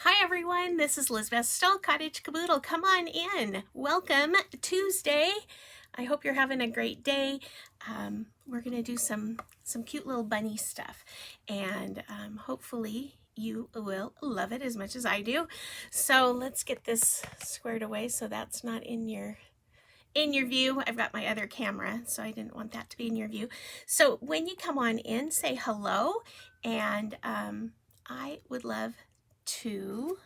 Hi everyone, this is Lizbeth Stoll, Cottage Caboodle. Come on in. Welcome Tuesday. I hope you're having a great day. We're gonna do some cute little bunny stuff, and hopefully you will love it as much as I do. So let's get this squared away so that's not in your view. I've got my other camera, so I didn't want that to be in your view. So when you come on in, say hello, and I would love to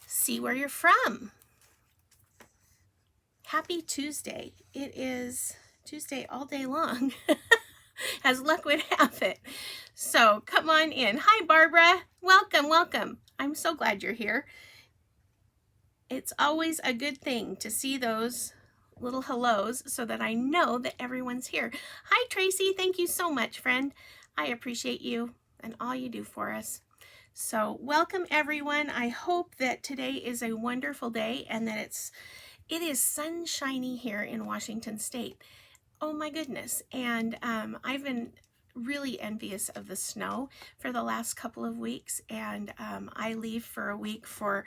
see where you're from. Happy Tuesday. It is Tuesday all day long, as luck would have it. So come on in. Hi, Barbara. Welcome, welcome. I'm so glad you're here. It's always a good thing to see those little hellos so that I know that everyone's here. Hi, Tracy. Thank you so much, friend. I appreciate you and all you do for us. So welcome everyone. I hope that today is a wonderful day and that it is sunshiny here in Washington State. Oh my goodness. And I've been really envious of the snow for the last couple of weeks, and I leave for a week for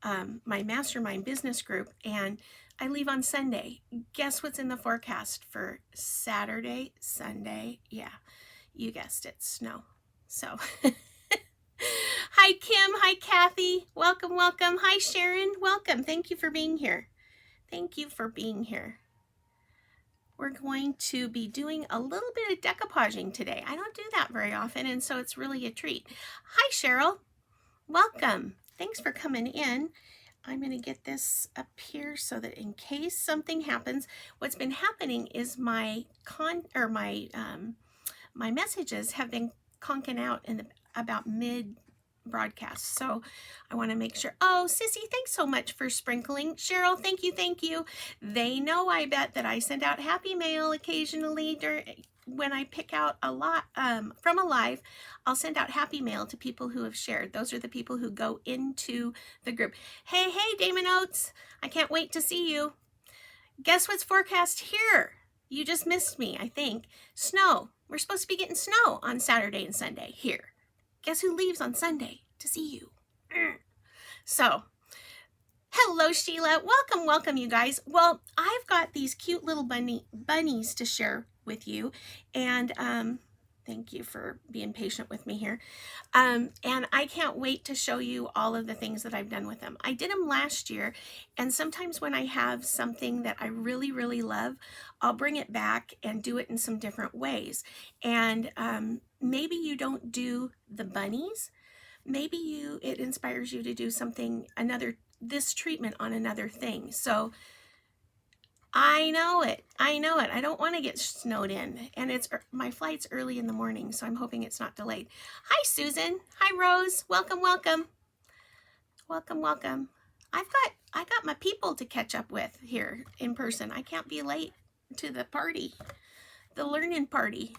my mastermind business group, and I leave on Sunday. Guess what's in the forecast for Saturday, Sunday? Yeah, you guessed it, snow. So hi Kim, hi Kathy, welcome, welcome. Hi Sharon, welcome. Thank you for being here. Thank you for being here. We're going to be doing a little bit of decoupaging today. I don't do that very often, and so it's really a treat. Hi Cheryl, welcome. Thanks for coming in. I'm going to get this up here so that in case something happens, what's been happening is my messages have been conking out in about mid broadcast. So I want to make sure. Oh, Sissy, thanks so much for sprinkling. Cheryl, thank you, thank you. They know, I bet, that I send out happy mail occasionally when I pick out a lot from a live. I'll send out happy mail to people who have shared. Those are the people who go into the group. Hey, Damon Oates, I can't wait to see you. Guess what's forecast here? You just missed me, I think. Snow. We're supposed to be getting snow on Saturday and Sunday here. Guess who leaves on Sunday to see you? So, hello Sheila. Welcome, welcome you guys. Well, I've got these cute little bunnies to share with you, and thank you for being patient with me here. And I can't wait to show you all of the things that I've done with them. I did them last year, and sometimes when I have something that I really, really love, I'll bring it back and do it in some different ways. And maybe you don't do the bunnies. Maybe it inspires you to do something, this treatment on another thing. So I know it. I don't want to get snowed in, and my flight's early in the morning, so I'm hoping it's not delayed. Hi, Susan. Hi, Rose. Welcome, welcome. Welcome, welcome. I got my people to catch up with here in person. I can't be late to the party, the learning party.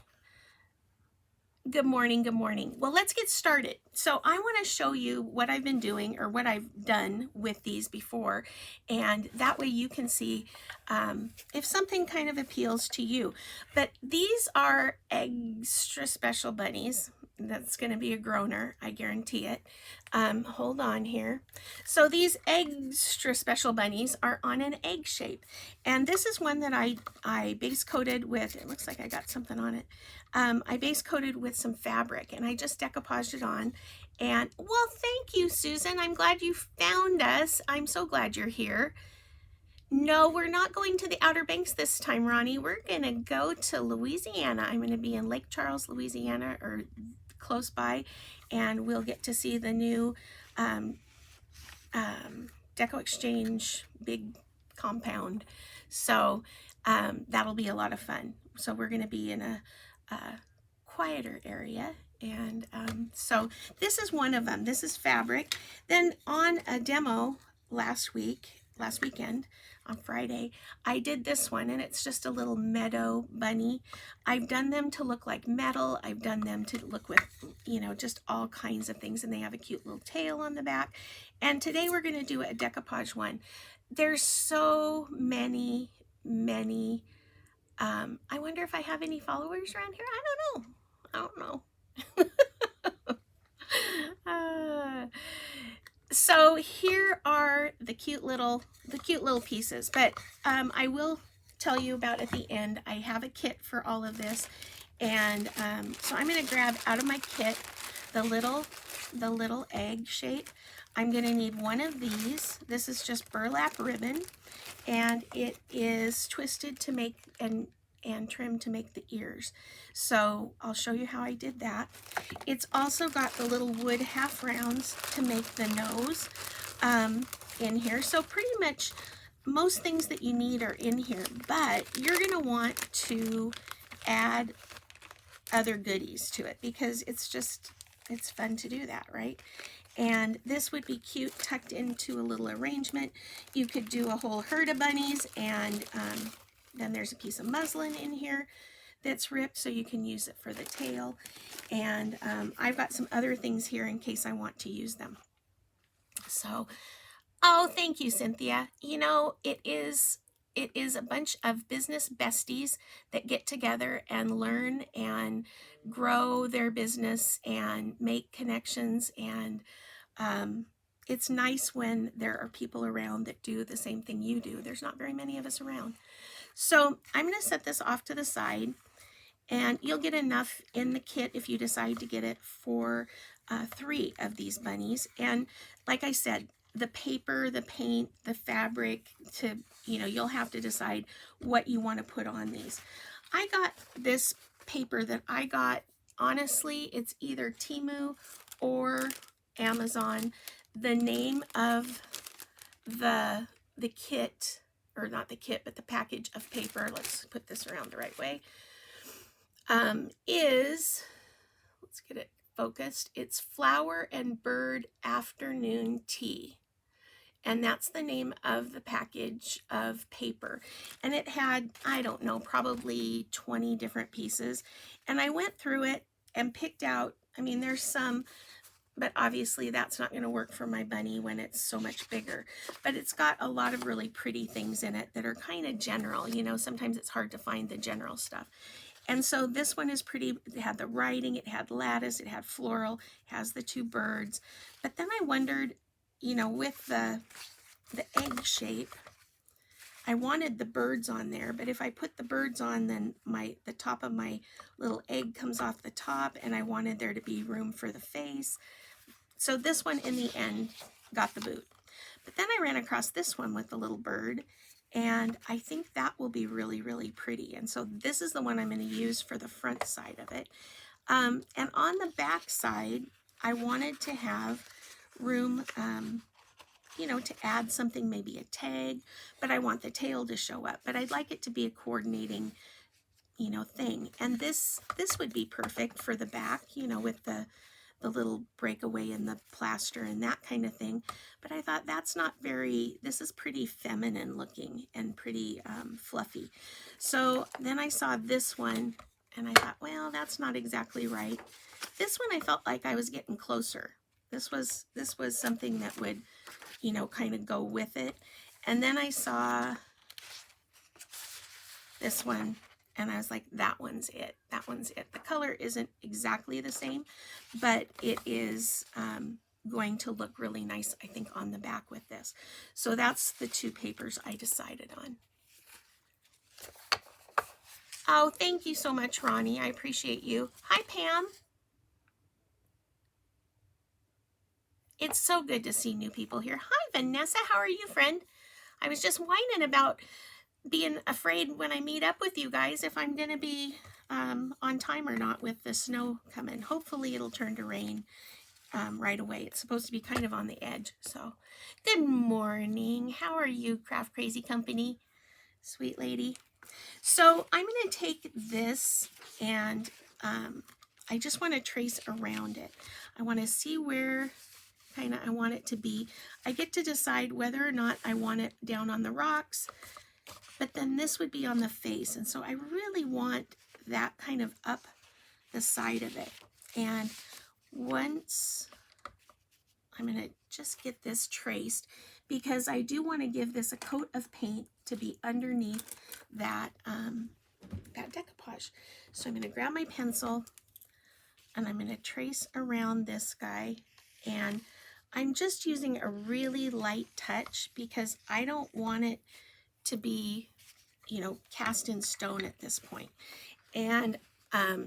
Good morning, good morning. Well, let's get started. So I want to show you what I've been doing, or what I've done with these before, and that way you can see if something kind of appeals to you. But these are extra special bunnies. That's going to be a groaner, I guarantee it. Hold on here. So these extra special bunnies are on an egg shape, and this is one that I base coated with. It looks like I got something on it. I base coated with some fabric, and I just decoupaged it on. And well, thank you, Susan. I'm glad you found us. I'm so glad you're here. No, we're not going to the Outer Banks this time, Ronnie. We're gonna go to Louisiana. I'm gonna be in Lake Charles, Louisiana, or close by, and we'll get to see the new Deco Exchange big compound. So that'll be a lot of fun. So we're gonna be in a quieter area, and so this is one of them. This is fabric. Then on a demo last weekend on Friday, I did this one, and it's just a little meadow bunny. I've done them to look like metal. I've done them to look with, just all kinds of things, and they have a cute little tail on the back. And today we're going to do a decoupage one. There's so many I wonder if I have any followers around here. I don't know. So here are the cute little pieces, but I will tell you about at the end. I have a kit for all of this, and so I'm going to grab out of my kit the little egg shape. I'm going to need one of these. This is just burlap ribbon, and it is twisted to make and trimmed to make the ears. So I'll show you how I did that. It's also got the little wood half rounds to make the nose in here. So pretty much most things that you need are in here, but you're going to want to add other goodies to it because it's fun to do that, right? And this would be cute tucked into a little arrangement. You could do a whole herd of bunnies, and then there's a piece of muslin in here that's ripped, so you can use it for the tail. And I've got some other things here in case I want to use them. So, oh, thank you, Cynthia. You know, it is a bunch of business besties that get together and learn and grow their business and make connections. And it's nice when there are people around that do the same thing you do. There's not very many of us around. So I'm going to set this off to the side, and you'll get enough in the kit if you decide to get it for 3 of these bunnies. And like I said, the paper, the paint, the fabric, you'll have to decide what you want to put on these. I got this paper that I got, honestly, it's either Temu or Amazon. The name of the kit, or not the kit, but the package of paper, let's put this around the right way, let's get it focused. It's Flower and Bird Afternoon Tea. And that's the name of the package of paper. And it had, I don't know, probably 20 different pieces. And I went through it and picked out, I mean, there's some, but obviously that's not going to work for my bunny when it's so much bigger. But it's got a lot of really pretty things in it that are kind of general. You know, sometimes it's hard to find the general stuff. And so this one is pretty. It had the writing, it had lattice, it had floral, it has the 2 birds. But then I wondered, you know, with the egg shape, I wanted the birds on there, but if I put the birds on, then the top of my little egg comes off the top, and I wanted there to be room for the face. So this one in the end got the boot. But then I ran across this one with the little bird, and I think that will be really, really pretty. And so this is the one I'm going to use for the front side of it. And on the back side, I wanted to have room, you know, to add something, maybe a tag, but I want the tail to show up. But I'd like it to be a coordinating, you know, thing. And this would be perfect for the back, you know, with the little breakaway in the plaster and that kind of thing. But I thought that's not very, this is pretty feminine looking and pretty fluffy. So then I saw this one and I thought, well, that's not exactly right. This one I felt like I was getting closer. This was something that would, you know, kind of go with it. And then I saw this one, and I was like, that one's it. That one's it. The color isn't exactly the same, but it is going to look really nice, I think, on the back with this. So that's the 2 papers I decided on. Oh, thank you so much, Ronnie. I appreciate you. Hi, Pam. It's so good to see new people here. Hi, Vanessa. How are you, friend? I was just whining about being afraid when I meet up with you guys if I'm going to be on time or not with the snow coming. Hopefully it'll turn to rain right away. It's supposed to be kind of on the edge. So good morning. How are you, Craft Crazy Company? Sweet lady. So I'm going to take this and I just want to trace around it. I want to see where kind of I want it to be. I get to decide whether or not I want it down on the rocks, but then this would be on the face. And so I really want that kind of up the side of it. And once I'm going to just get this traced, because I do want to give this a coat of paint to be underneath that, that decoupage. So I'm going to grab my pencil and I'm going to trace around this guy, and I'm just using a really light touch because I don't want it to be, you know, cast in stone at this point. And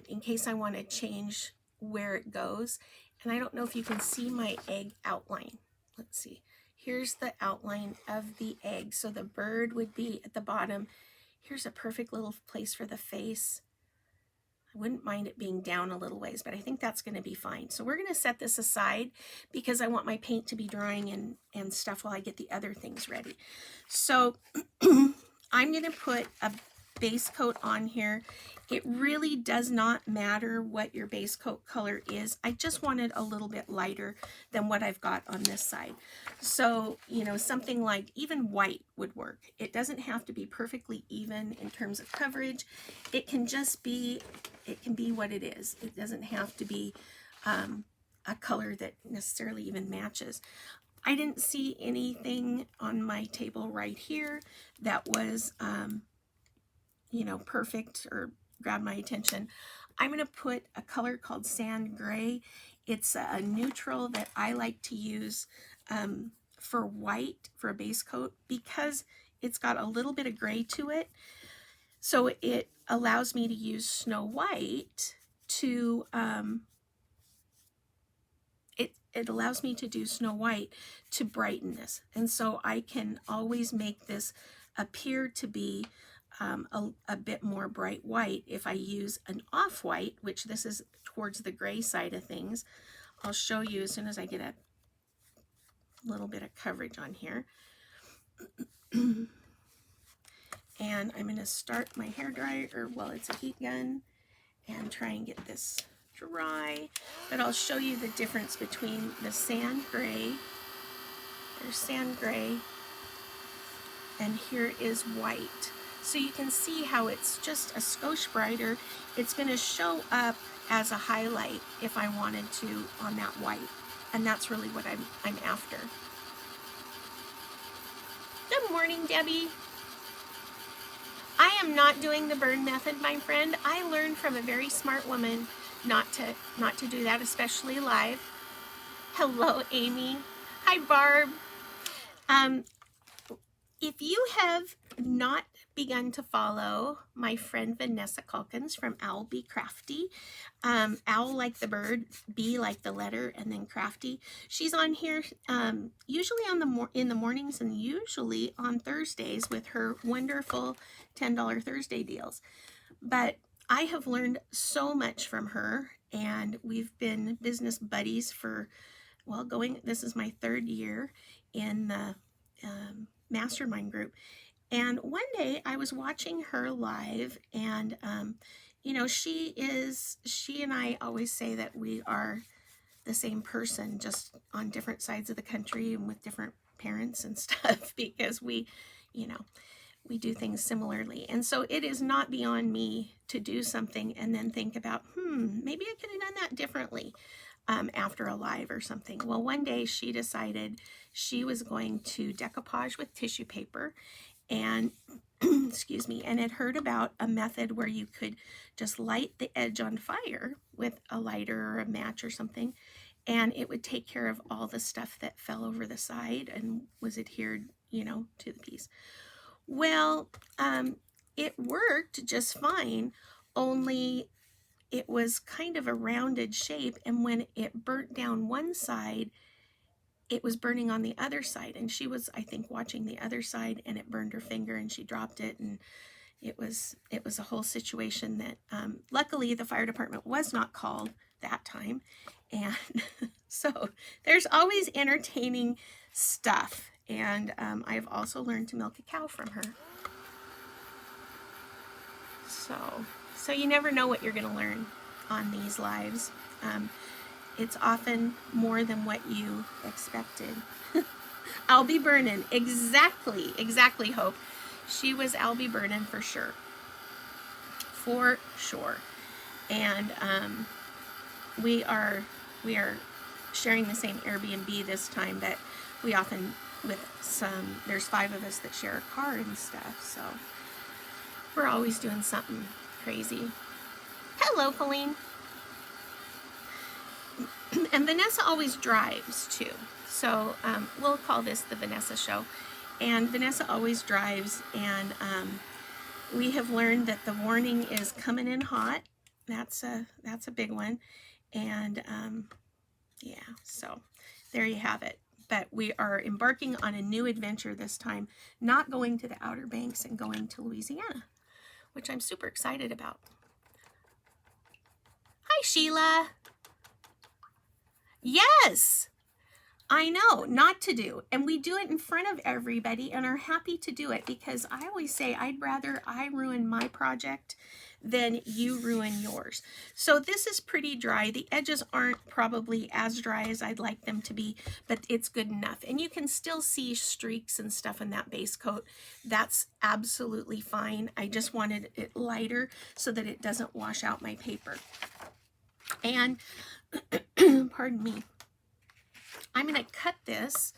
in case I want to change where it goes, and I don't know if you can see my egg outline. Let's see. Here's the outline of the egg. So the bird would be at the bottom. Here's a perfect little place for the face. I wouldn't mind it being down a little ways, but I think that's going to be fine. So we're going to set this aside because I want my paint to be drying and stuff while I get the other things ready. So I'm going to put a base coat on here. It really does not matter what your base coat color is. I just want it a little bit lighter than what I've got on this side. So, you know, something like even white would work. It doesn't have to be perfectly even in terms of coverage. It can just be, it can be what it is. It doesn't have to be a color that necessarily even matches. I didn't see anything on my table right here that was, you know, perfect or grabbed my attention. I'm going to put a color called Sand Gray. It's a neutral that I like to use for white, for a base coat, because it's got a little bit of gray to it. So it allows me to use Snow White to, it allows me to do Snow White to brighten this. And so I can always make this appear to be a bit more bright white if I use an off-white, which this is towards the gray side of things. I'll show you as soon as I get a little bit of coverage on here. And I'm going to start my hair dryer, or well, it's a heat gun, and try and get this dry. But I'll show you the difference between the sand gray, there's sand gray, and here is white. So you can see how it's just a skosh brighter. It's going to show up as a highlight if I wanted to on that white. And that's really what I'm after. Good morning, Debbie. I am not doing the burn method, my friend. I learned from a very smart woman not to do that, especially live. Hello, Amy. Hi, Barb. If you have not begun to follow my friend Vanessa Calkins from Owl Be Crafty, owl like the bird, bee like the letter, and then crafty. She's on here usually on in the mornings and usually on Thursdays with her wonderful $10 Thursday deals. But I have learned so much from her, and we've been business buddies for, well, this is my 3rd year in the mastermind group. And one day I was watching her live, and you know, she and I always say that we are the same person, just on different sides of the country and with different parents and stuff, because we, you know, we do things similarly. And so it is not beyond me to do something and then think about, maybe I could have done that differently after a live or something. Well, one day she decided she was going to decoupage with tissue paper, and excuse me, and had heard about a method where you could just light the edge on fire with a lighter or a match or something, and it would take care of all the stuff that fell over the side and was adhered, you know, to the piece. Well, it worked just fine, only it was kind of a rounded shape, and when it burnt down one side, it was burning on the other side, and she was, I think, watching the other side, and it burned her finger, and she dropped it, and it was a whole situation that luckily the fire department was not called that time. And so there's always entertaining stuff, and I've also learned to milk a cow from her. So you never know what you're going to learn on these lives. It's often more than what you expected. I'll be burning. Exactly, Hope. She was I'll be burning for sure. For sure. And we are sharing the same Airbnb this time, but we often, there's 5 of us that share a car and stuff, so we're always doing something crazy. Hello, Colleen. And Vanessa always drives too. So we'll call this the Vanessa show. And Vanessa always drives, and we have learned that the warning is coming in hot. That's a big one. And yeah, so there you have it. But we are embarking on a new adventure this time, not going to the Outer Banks and going to Louisiana, which I'm super excited about. Hi, Sheila. Yes, I know, not to do. And we do it in front of everybody and are happy to do it, because I always say I'd rather I ruin my project than you ruin yours. So this is pretty dry. The edges aren't probably as dry as I'd like them to be, but it's good enough. And you can still see streaks and stuff in that base coat. That's absolutely fine. I just wanted it lighter so that it doesn't wash out my paper. And pardon me, I'm going to cut this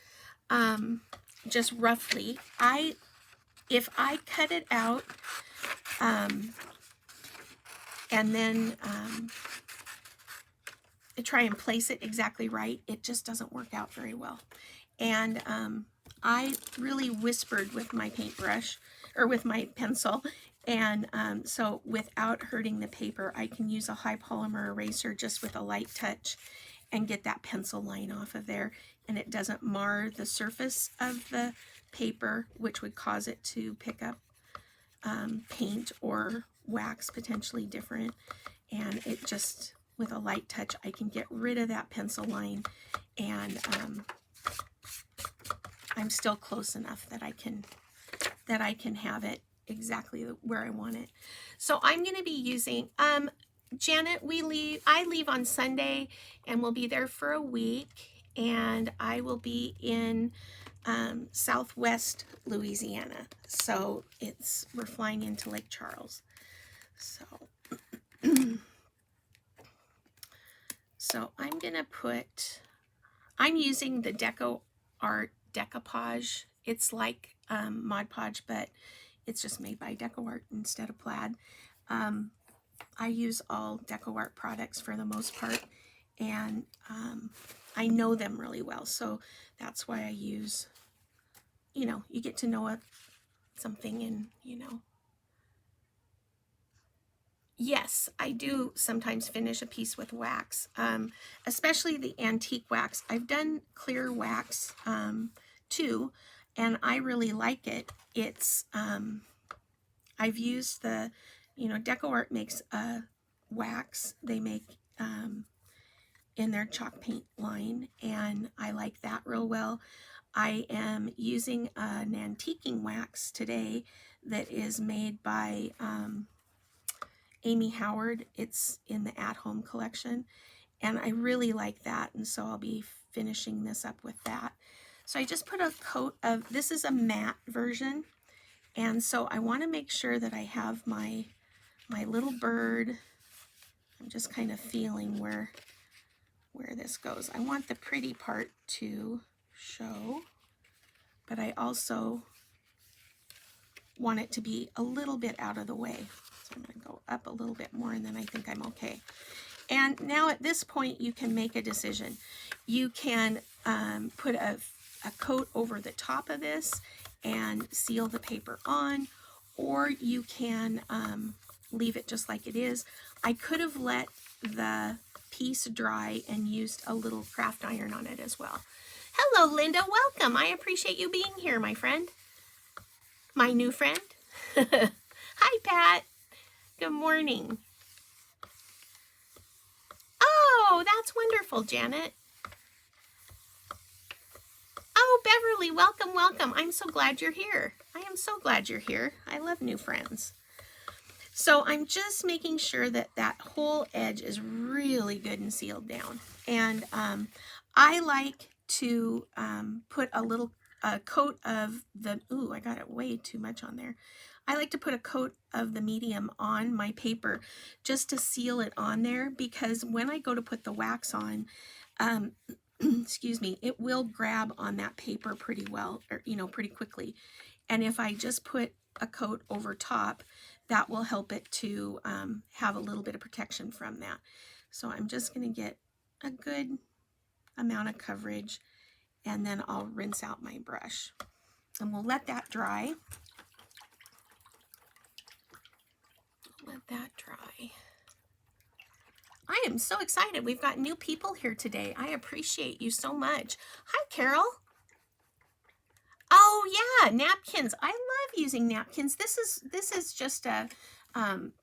just roughly. If I cut it out and then try and place it exactly right, it just doesn't work out very well. And I really whispered with my paintbrush, or with my pencil, and so without hurting the paper, I can use a high polymer eraser just with a light touch and get that pencil line off of there, and it doesn't mar the surface of the paper, which would cause it to pick up paint or wax potentially different. And it just, with a light touch, I can get rid of that pencil line, and I'm still close enough that I can have it exactly where I want it. So I'm going to be using Janet, I leave on Sunday, and we'll be there for a week, and I will be in southwest Louisiana. So we're flying into Lake Charles. So so I'm gonna I'm using the Deco Art Decoupage. It's like Mod Podge, but it's just made by Deco Art instead of Plaid. I use all Deco Art products for the most part, and I know them really well, so that's why I use, you get to know something, and yes, I do sometimes finish a piece with wax, especially the antique wax. I've done clear wax too, and I really like it. It's I've used the Deco Art makes wax. They make in their chalk paint line, and I like that real well. I am using an antiquing wax today that is made by Amy Howard. It's in the At Home collection, and I really like that, and so I'll be finishing this up with that. So I just put a coat of, this is a matte version, and so I want to make sure that I have my little bird. I'm just kind of feeling where this goes. I want the pretty part to show, but I also want it to be a little bit out of the way. So I'm going to go up a little bit more, and then I think I'm okay. And now at this point, you can make a decision. You can put a coat over the top of this and seal the paper on, or you can leave it just like it is. I could have let the piece dry and used a little craft iron on it as well. Hello, Linda. Welcome. I appreciate you being here, my friend. My new friend. Hi, Pat. Good morning. Oh, that's wonderful, Janet. Oh, Beverly, welcome, welcome. I'm so glad you're here. I am so glad you're here. I love new friends. So I'm just making sure that that whole edge is really good and sealed down. And I like to put a coat of the, ooh, I got it way too much on there. I like to put a coat of the medium on my paper just to seal it on there, because when I go to put the wax on, excuse me, it will grab on that paper pretty well, or pretty quickly. And if I just put a coat over top, that will help it to have a little bit of protection from that. So I'm just going to get a good amount of coverage, and then I'll rinse out my brush. And we'll let that dry. Let that dry. I am so excited. We've got new people here today. I appreciate you so much. Hi, Carol. Oh yeah, napkins. I love using napkins. This is just a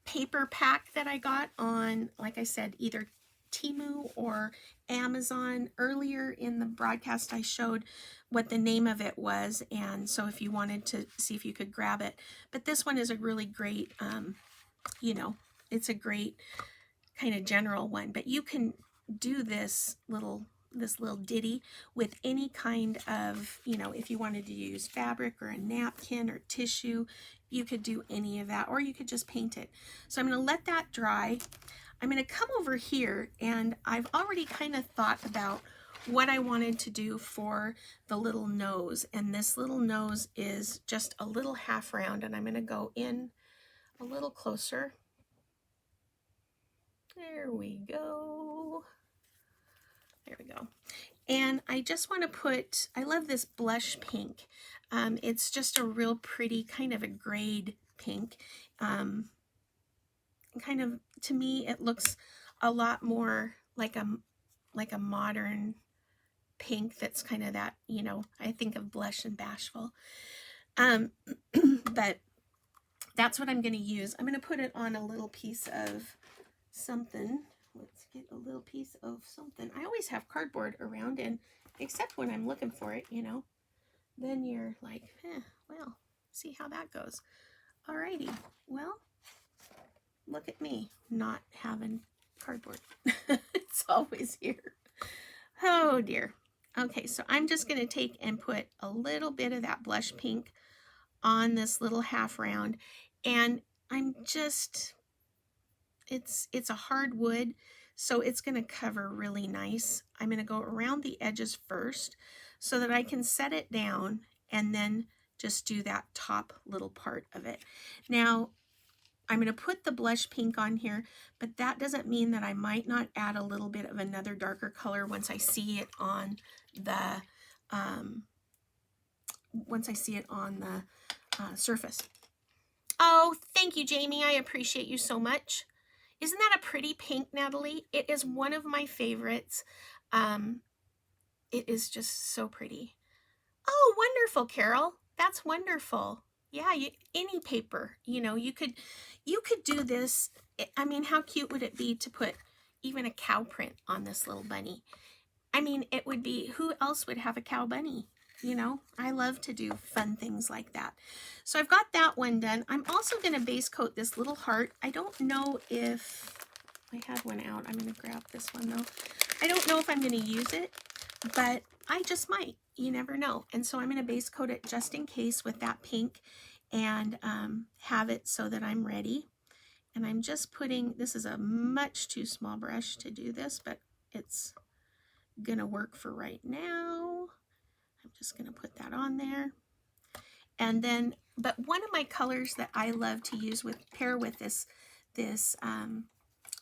paper pack that I got on, like I said, either Temu or Amazon. Earlier in the broadcast, I showed what the name of it was, and so if you wanted to see if you could grab it. But this one is a really great, you know, it's a great kind of general one. But you can do this little ditty with any kind of, you know, if you wanted to use fabric or a napkin or tissue, you could do any of that, or you could just paint it. So I'm going to let that dry. I'm going to come over here, and I've already kind of thought about what I wanted to do for the little nose, and this little nose is just a little half round, and I'm going to go in a little closer. There we go. There we go. And I just want to put, I love this blush pink. It's just a real pretty kind of a grade pink. Kind of, to me, it looks a lot more like a modern pink that's kind of that, you know, I think of Blush and Bashful. But that's what I'm going to use. I'm going to put it on a little piece of something. Let's get a little piece of something. I always have cardboard around, and except when I'm looking for it, you know, then you're like, well, see how that goes. Alrighty, well, look at me not having cardboard. It's always here. Oh dear. Okay, so I'm just going to take and put a little bit of that blush pink on this little half round, and I'm just, it's a hard wood, so it's going to cover really nice. I'm going to go around the edges first so that I can set it down and then just do that top little part of it. Now, I'm going to put the blush pink on here, but that doesn't mean that I might not add a little bit of another darker color once I see it on the surface. Oh, thank you, Jamie. I appreciate you so much. Isn't that a pretty pink, Natalie? It is one of my favorites. It is just so pretty. Oh, wonderful, Carol. That's wonderful. Yeah, any paper, you know, you could do this. I mean, how cute would it be to put even a cow print on this little bunny? I mean, it would be, who else would have a cow bunny? You know, I love to do fun things like that. So I've got that one done. I'm also going to base coat this little heart. I don't know if I had one out. I'm going to grab this one though. I don't know if I'm going to use it, but I just might. You never know. And so I'm going to base coat it just in case with that pink, and have it so that I'm ready. And I'm just putting, this is a much too small brush to do this, but it's going to work for right now. I'm just going to put that on there. And then, but one of my colors that I love to use pair with this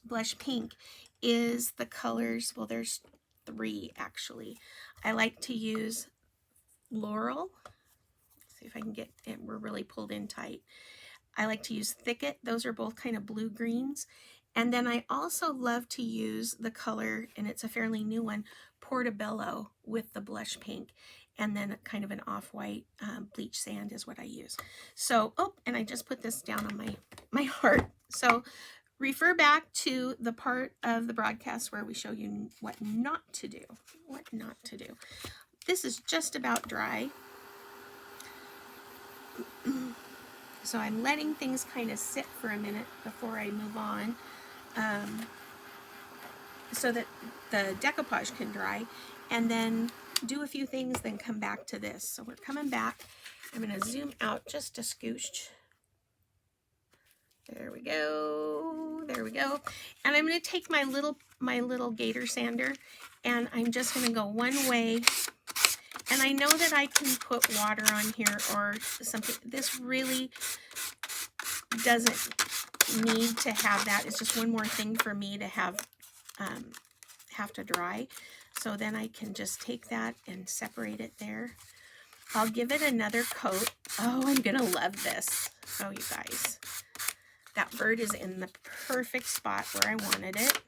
blush pink is the colors, well, there's 3 actually. I like to use Laurel. Let's see if I can get it, we're really pulled in tight. I like to use Thicket. Those are both kind of blue greens. And then I also love to use the color, and it's a fairly new one, Portobello, with the blush pink. And then kind of an off-white bleach sand is what I use. So, oh, and I just put this down on my heart. So refer back to the part of the broadcast where we show you what not to do. What not to do. This is just about dry. So I'm letting things kind of sit for a minute before I move on, so that the decoupage can dry, and then do a few things, then come back to this. So we're coming back. I'm going to zoom out just a scooch. There we go. There we go. And I'm going to take my little gator sander, and I'm just going to go one way. And I know that I can put water on here or something. This really doesn't need to have that. It's just one more thing for me to have to dry. So then I can just take that and separate it there. I'll give it another coat. Oh, I'm gonna love this. Oh, you guys. That bird is in the perfect spot where I wanted it.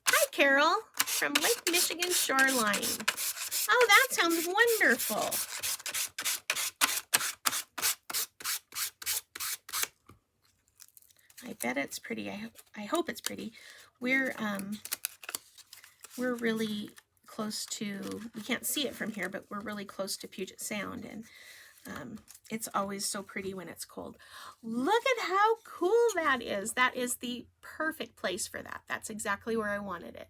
Hi, Carol, from Lake Michigan Shoreline. Oh, that sounds wonderful. I bet it's pretty. I hope it's pretty. We're really close to, we can't see it from here, but we're really close to Puget Sound, and it's always so pretty when it's cold. Look at how cool that is. That is the perfect place for that. That's exactly where I wanted it.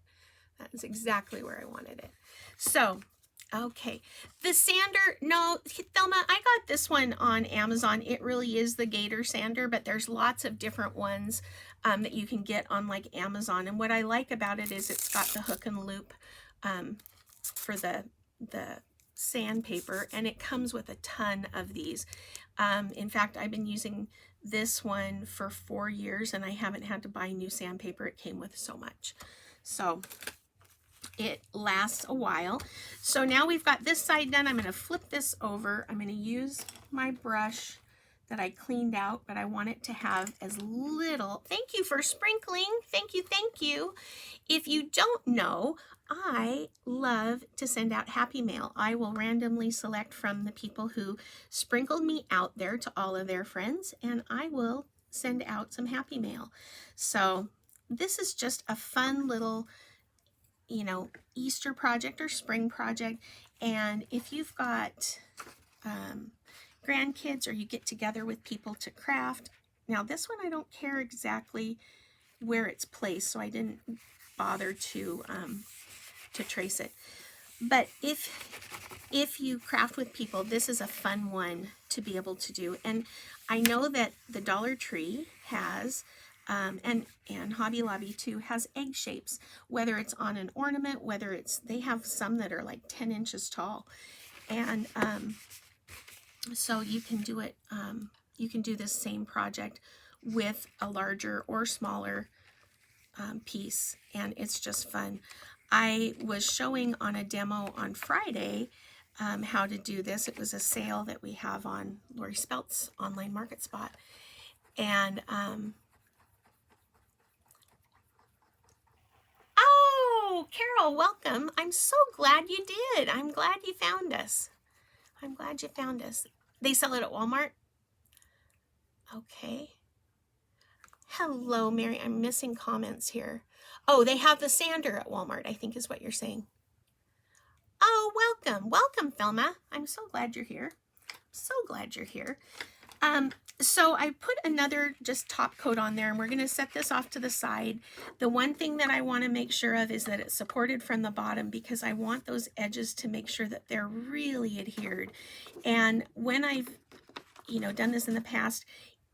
That is exactly where I wanted it. So, okay. The sander, no, Thelma, I got this one on Amazon. It really is the Gator sander, but there's lots of different ones that you can get on like Amazon. And what I like about it is it's got the hook and loop for the sandpaper, and it comes with a ton of these. In fact, I've been using this one for 4 years and I haven't had to buy new sandpaper. It came with so much. So it lasts a while. So now we've got this side done. I'm going to flip this over. I'm going to use my brush that I cleaned out, but I want it to have as little. Thank you for sprinkling. Thank you. Thank you. If you don't know, I love to send out happy mail. I will randomly select from the people who sprinkled me out there to all of their friends, and I will send out some happy mail. So this is just a fun little, you know, Easter project or spring project. And if you've got grandkids or you get together with people to craft, now this one I don't care exactly where it's placed, so I didn't bother to trace it. But if you craft with people, this is a fun one to be able to do. And I know that the Dollar Tree has and Hobby Lobby too has egg shapes, whether it's on an ornament, whether it's, they have some that are like 10 inches tall. And so you can do it, you can do this same project with a larger or smaller piece, and it's just fun. I was showing on a demo on Friday how to do this. It was a sale that we have on Lori Spelt's online market spot. And oh, Carol, welcome. I'm so glad you did. I'm glad you found us. I'm glad you found us. They sell it at Walmart? Okay. Hello, Mary. I'm missing comments here. Oh, they have the sander at Walmart, I think is what you're saying. Oh, welcome. Welcome, Thelma. I'm so glad you're here. So glad you're here. So I put another just top coat on there, and we're going to set this off to the side. The one thing that I want to make sure of is that it's supported from the bottom, because I want those edges to make sure that they're really adhered. And when I've, you know, done this in the past,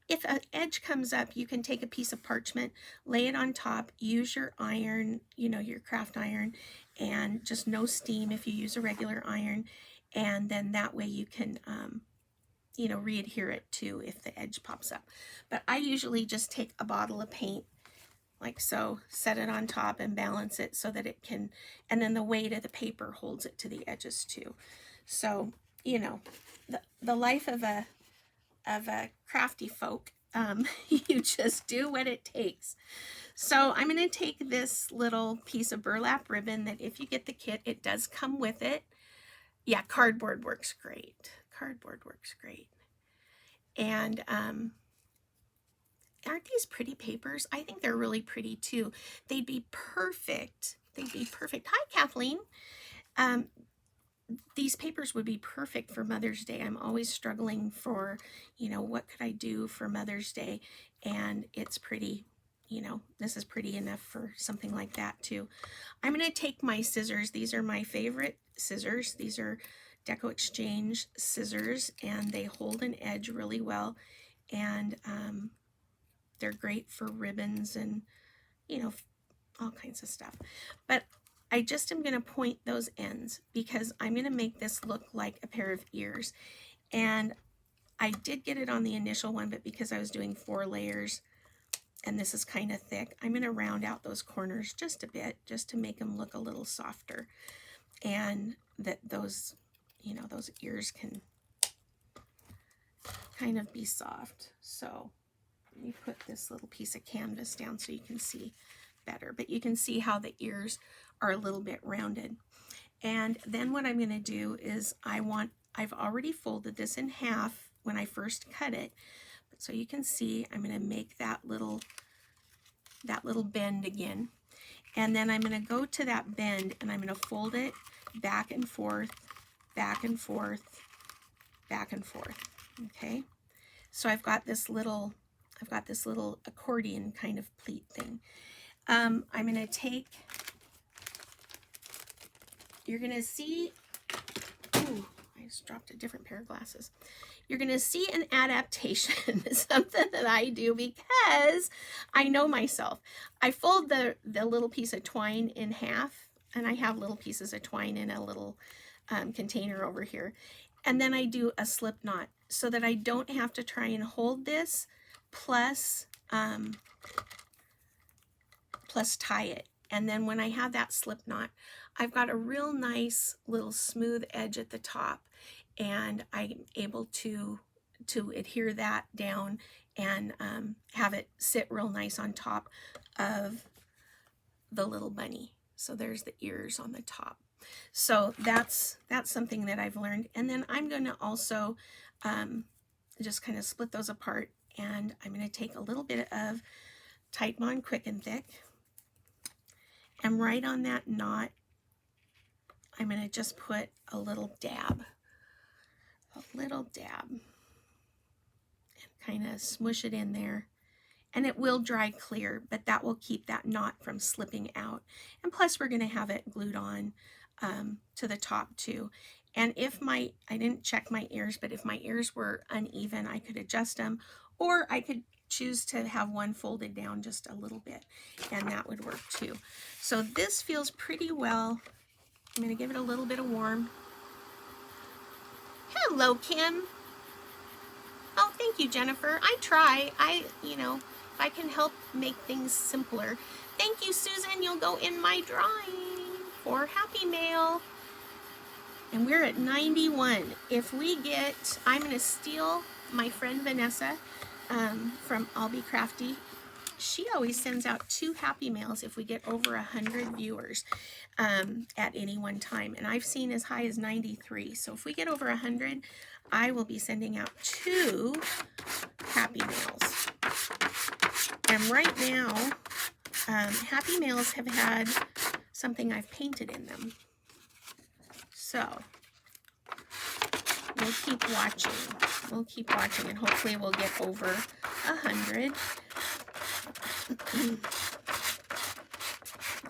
if an edge comes up, you can take a piece of parchment, lay it on top, use your iron, you know, your craft iron, and just no steam if you use a regular iron. And then that way you can, you know, re-adhere it too if the edge pops up. But I usually just take a bottle of paint like so, set it on top and balance it so that it can, and then the weight of the paper holds it to the edges too. So, you know, the life of a crafty folk, you just do what it takes. So I'm going to take this little piece of burlap ribbon that if you get the kit, it does come with it. Yeah, cardboard works great. Cardboard works great. And aren't these pretty papers? I think they're really pretty too. They'd be perfect. They'd be perfect. Hi, Kathleen. These papers would be perfect for Mother's Day. I'm always struggling for, you know, what could I do for Mother's Day? And it's pretty, you know, this is pretty enough for something like that too. I'm going to take my scissors. These are my favorite scissors. These are Deco Exchange scissors, and they hold an edge really well. And they're great for ribbons and, you know, all kinds of stuff. But I just am going to point those ends because I'm going to make this look like a pair of ears. And I did get it on the initial one, but because I was doing 4 layers, and this is kind of thick. I'm going to round out those corners just a bit, just to make them look a little softer, and that those, you know, those ears can kind of be soft. So let me put this little piece of canvas down so you can see better, but you can see how the ears are a little bit rounded. And then what I'm going to do is I've already folded this in half when I first cut it, so you can see I'm going to make that little bend again, and then I'm going to go to that bend and I'm going to fold it back and forth, back and forth, back and forth. Okay, so I've got this little accordion kind of pleat thing. I'm going to take, you're going to see, ooh, I just dropped a different pair of glasses. You're going to see an adaptation, something that I do because I know myself. I fold the little piece of twine in half, and I have little pieces of twine in a little container over here. And then I do a slip knot so that I don't have to try and hold this plus tie it. And then when I have that slip knot, I've got a real nice little smooth edge at the top, and I'm able to adhere that down and have it sit real nice on top of the little bunny. So there's the ears on the top. So that's something that I've learned. And then I'm going to also just kind of split those apart, and I'm going to take a little bit of Titebond Quick and Thick, and right on that knot I'm going to just put a little dab, and kind of smush it in there. And it will dry clear, but that will keep that knot from slipping out. And plus we're going to have it glued on to the top too. And if I didn't check my ears, but if my ears were uneven, I could adjust them, or I could choose to have one folded down just a little bit, and that would work too. So this feels pretty well. I'm going to give it a little bit of warm. Hello, Kim. Oh, thank you, Jennifer. I try. You know, if I can help make things simpler. Thank you, Susan. You'll go in my drawing for Happy Mail. And we're at 91. If we get, I'm going to steal my friend Vanessa from I'll Be Crafty. She always sends out 2 Happy Mails if we get over 100 viewers at any one time. And I've seen as high as 93. So if we get over 100, I will be sending out 2 Happy Mails. And right now, Happy Mails have had something I've painted in them. So we'll keep watching. We'll keep watching, and hopefully we'll get over 100.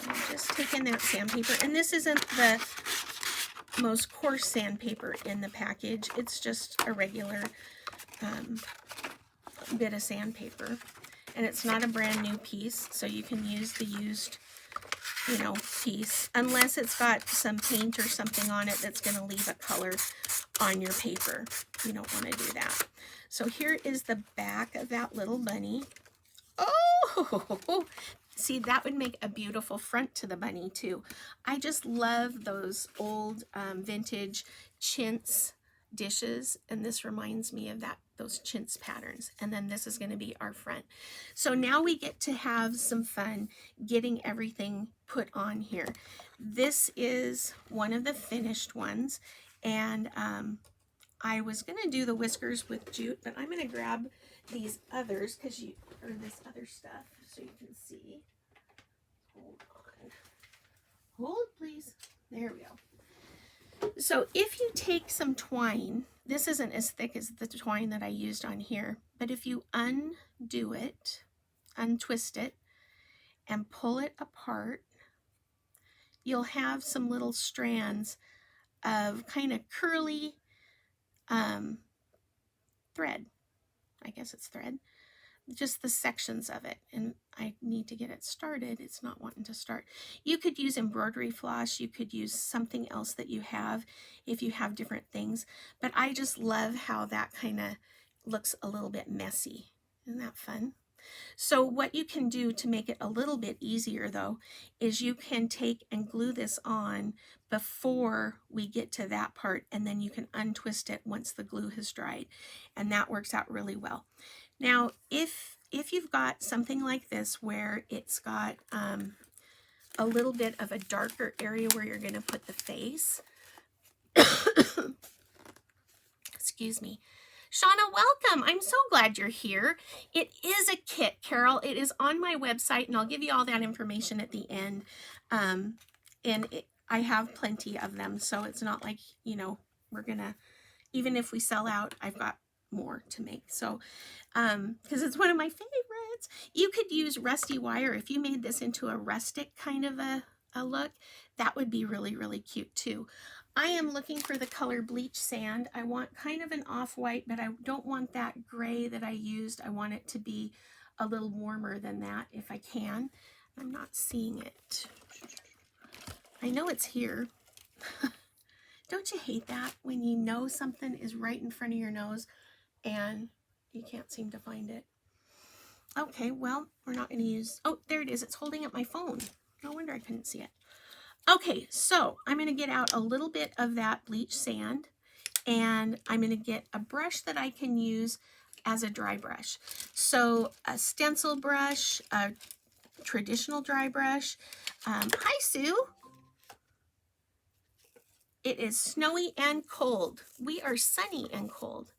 I'm just taking that sandpaper, and this isn't the most coarse sandpaper in the package. It's just a regular bit of sandpaper, and it's not a brand new piece, so you can use the used, you know, piece, unless it's got some paint or something on it that's going to leave a color on your paper. You don't want to do that. So here is the back of that little bunny. Oh, see, that would make a beautiful front to the bunny too. I just love those old vintage chintz dishes, and this reminds me of those chintz patterns. And then this is going to be our front. So now we get to have some fun getting everything put on here. This is one of the finished ones, and I was going to do the whiskers with jute, but I'm going to grab these others or this other stuff so you can see. Hold on. Hold, please. There we go. So if you take some twine, this isn't as thick as the twine that I used on here, but if you undo it, untwist it, and pull it apart, you'll have some little strands of kind of curly thread. I guess it's thread. Just the sections of it, and I need to get it started. It's not wanting to start. You could use embroidery floss. You could use something else that you have if you have different things, but I just love how that kind of looks a little bit messy. Isn't that fun? So what you can do to make it a little bit easier though, is you can take and glue this on before we get to that part, and then you can untwist it once the glue has dried, and that works out really well. Now, if you've got something like this where it's got a little bit of a darker area where you're going to put the face, excuse me. Shauna, welcome. I'm so glad you're here. It is a kit, Carol. It is on my website, and I'll give you all that information at the end. I have plenty of them, so it's not like, you know, we're going to, even if we sell out, I've got more to make. So, because it's one of my favorites. You could use rusty wire. If you made this into a rustic kind of a look, that would be really, really cute too. I am looking for the color bleach sand. I want kind of an off-white, but I don't want that gray that I used. I want it to be a little warmer than that if I can. I'm not seeing it. I know it's here. Don't you hate that when you know something is right in front of your nose and you can't seem to find it? Okay, well, we're not going to use... Oh, there it is. It's holding up my phone. No wonder I couldn't see it. Okay, so I'm going to get out a little bit of that bleach sand, and I'm going to get a brush that I can use as a dry brush. So a stencil brush, a traditional dry brush. Hi, Sue. It is snowy and cold. We are sunny and cold.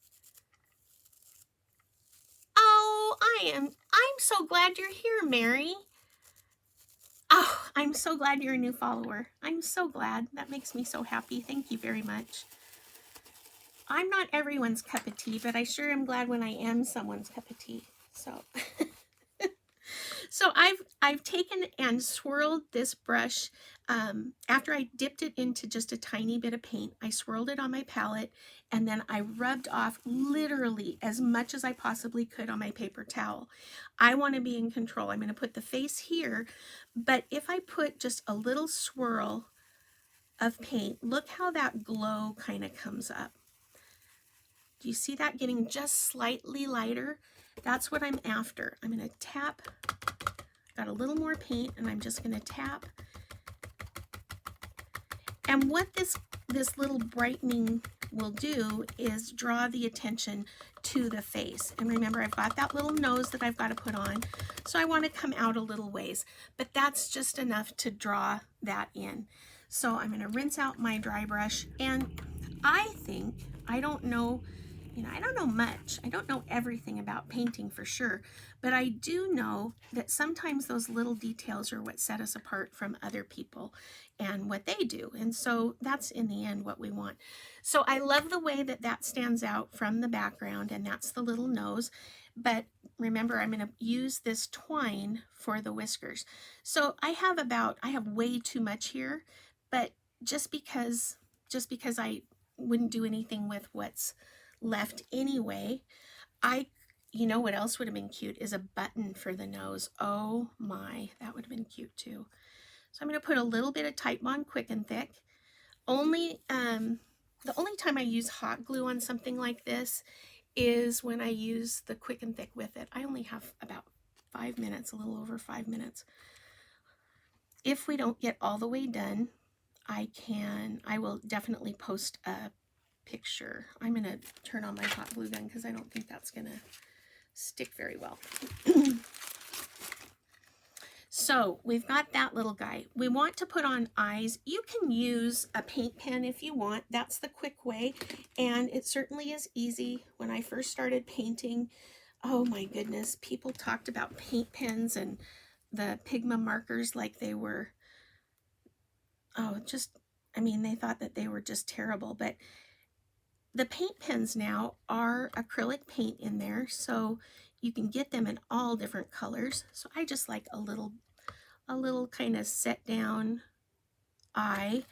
Oh, I'm so glad you're here, Mary. Oh, I'm so glad you're a new follower. I'm so glad. That makes me so happy. Thank you very much. I'm not everyone's cup of tea, but I sure am glad when I am someone's cup of tea. So, so I've taken and swirled this brush. After I dipped it into just a tiny bit of paint, I swirled it on my palette, and then I rubbed off literally as much as I possibly could on my paper towel. I want to be in control. I'm going to put the face here, but if I put just a little swirl of paint, look how that glow kind of comes up. Do you see that getting just slightly lighter? That's what I'm after. I'm going to tap. Got a little more paint, and I'm just going to tap. And what this little brightening will do is draw the attention to the face. And remember, I've got that little nose that I've got to put on, so I want to come out a little ways. But that's just enough to draw that in. So I'm going to rinse out my dry brush, and I think, I don't know, I don't know much. I don't know everything about painting for sure, but I do know that sometimes those little details are what set us apart from other people and what they do. And so that's in the end what we want. So I love the way that that stands out from the background, and that's the little nose. But remember, I'm going to use this twine for the whiskers. So I have way too much here, but just because I wouldn't do anything with what's left anyway, you know what else would have been cute is a button for the nose. Oh my, that would have been cute too. So I'm going to put a little bit of Titebond Quick and Thick. The only time I use hot glue on something like this is when I use the Quick and Thick with it. I only have about 5 minutes, a little over 5 minutes. If we don't get all the way done, I will definitely post a picture. I'm going to turn on my hot glue gun because I don't think that's going to stick very well. So we've got that little guy. We want to put on eyes. You can use a paint pen if you want. That's the quick way, and it certainly is easy. When I first started painting, oh my goodness, people talked about paint pens and the Pigma markers like they were, they thought that they were just terrible. But the paint pens now are acrylic paint in there, so you can get them in all different colors. So I just like a little kind of set down eye,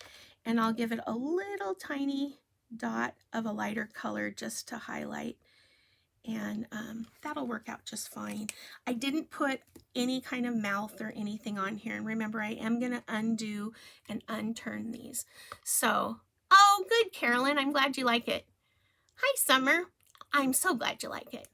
and I'll give it a little tiny dot of a lighter color just to highlight, and that'll work out just fine. I didn't put any kind of mouth or anything on here, and remember, I am going to undo and unturn these. So, oh, good, Carolyn. I'm glad you like it. Hi, Summer. I'm so glad you like it.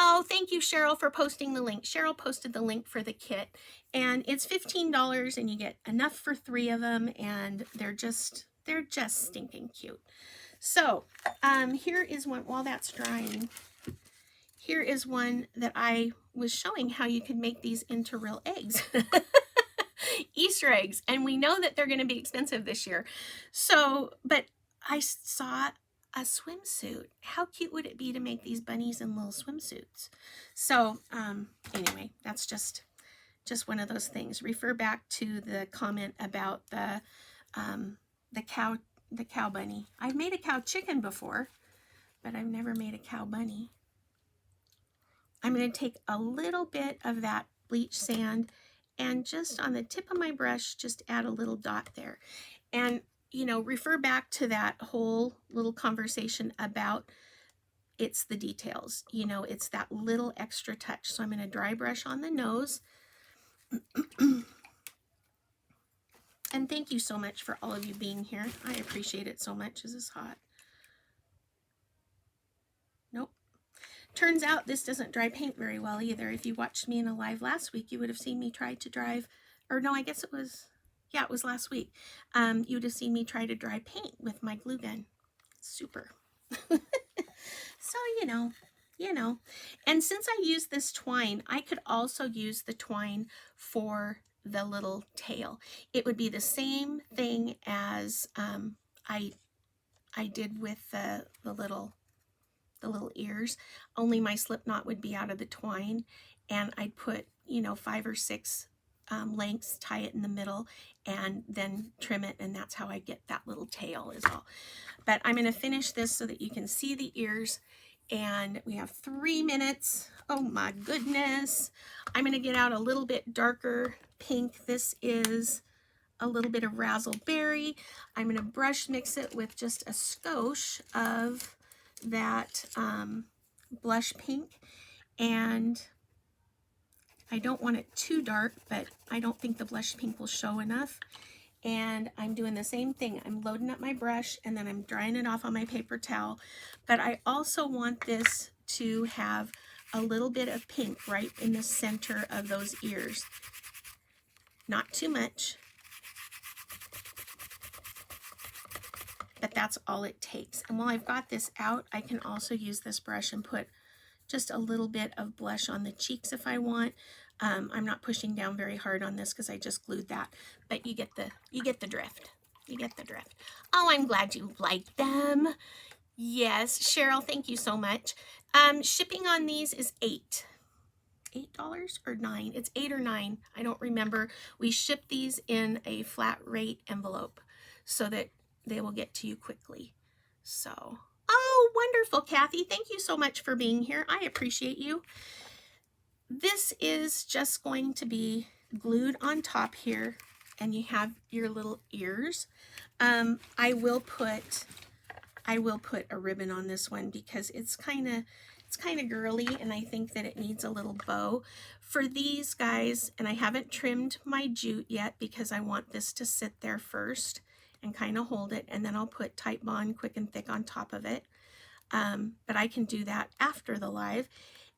Oh, thank you, Cheryl, for posting the link. Cheryl posted the link for the kit, and it's $15, and you get enough for 3 of them, and they're just stinking cute. So here is one, while that's drying, here is one that I was showing how you could make these into real eggs. Easter eggs, and we know that they're going to be expensive this year. So, but I saw a swimsuit. How cute would it be to make these bunnies in little swimsuits? So, anyway, that's just one of those things. Refer back to the comment about the cow bunny. I've made a cow chicken before, but I've never made a cow bunny. I'm going to take a little bit of that bleach sand and just on the tip of my brush, just add a little dot there. And, you know, refer back to that whole little conversation about it's the details. You know, it's that little extra touch. So I'm going to dry brush on the nose. And thank you so much for all of you being here. I appreciate it so much. Is this hot? Nope. Turns out this doesn't dry paint very well either. If you watched me in a live last week, you would have seen me try to drive, or no, I guess it was, yeah, it was last week. You would have seen me try to dry paint with my glue gun. Super. So, you know. And since I used this twine, I could also use the twine for the little tail. It would be the same thing as I did with the little ears, only my slip knot would be out of the twine, and I'd put, you know, 5 or 6 lengths, tie it in the middle, and then trim it, and that's how I get that little tail is all. But I'm going to finish this so that you can see the ears, and we have 3 minutes. Oh my goodness. I'm going to get out a little bit darker pink. This is a little bit of razzleberry. I'm going to brush mix it with just a skosh of that blush pink, and I don't want it too dark, but I don't think the blush pink will show enough. And I'm doing the same thing. I'm loading up my brush and then I'm drying it off on my paper towel, but I also want this to have a little bit of pink right in the center of those ears. Not too much, but that's all it takes. And while I've got this out, I can also use this brush and put just a little bit of blush on the cheeks if I want. I'm not pushing down very hard on this because I just glued that, but you get the drift. You get the drift. Oh, I'm glad you like them. Yes, Cheryl, thank you so much. Shipping on these is $8 or $9. It's $8 or $9. I don't remember. We ship these in a flat rate envelope so that they will get to you quickly. So, oh, wonderful, Kathy. Thank you so much for being here. I appreciate you. This is just going to be glued on top here, and you have your little ears. I will put a ribbon on this one because it's kind of girly, and I think that it needs a little bow. For these guys, and I haven't trimmed my jute yet because I want this to sit there first and kind of hold it, and then I'll put Type Bond Quick and Thick on top of it. But I can do that after the live.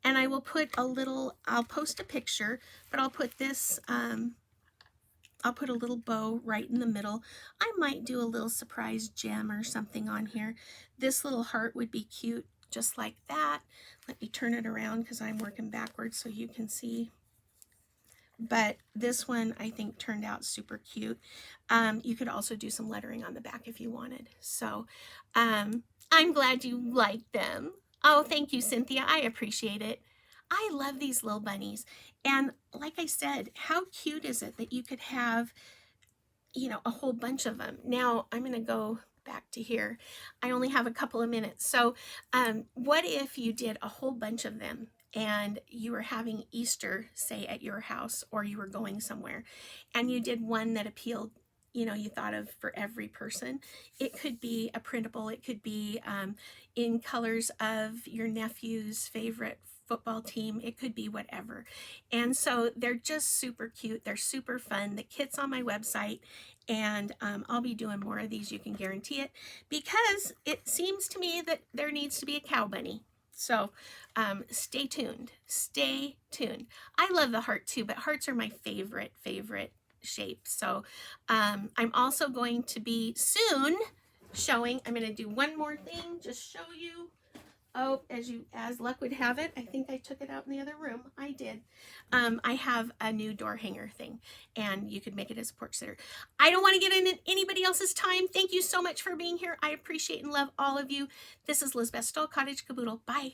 And I will put a little, I'll post a picture, but I'll put this, I'll put a little bow right in the middle. I might do a little surprise gem or something on here. This little heart would be cute, just like that. Let me turn it around because I'm working backwards so you can see. But this one I think turned out super cute. You could also do some lettering on the back if you wanted. So I'm glad you like them. Oh, thank you, Cynthia. I appreciate it. I love these little bunnies. And like I said, how cute is it that you could have, you know, a whole bunch of them? Now I'm going to go back to here. I only have a couple of minutes. So what if you did a whole bunch of them and you were having Easter, say, at your house, or you were going somewhere, and you did one that appealed, you know, you thought of for every person? It could be a printable. It could be in colors of your nephew's favorite football team. It could be whatever. And so they're just super cute. They're super fun. The kit's on my website, and I'll be doing more of these. You can guarantee it, because it seems to me that there needs to be a cow bunny. So stay tuned. Stay tuned. I love the heart too, but hearts are my favorite shape. So I'm also going to be soon showing, I'm going to do one more thing, just show you. Oh, as luck would have it, I think I took it out in the other room. I did. I have a new door hanger thing, and you could make it as a porch sitter. I don't want to get in anybody else's time. Thank you so much for being here. I appreciate and love all of you. This is Lizbeth Stoll, Cottage Caboodle. Bye.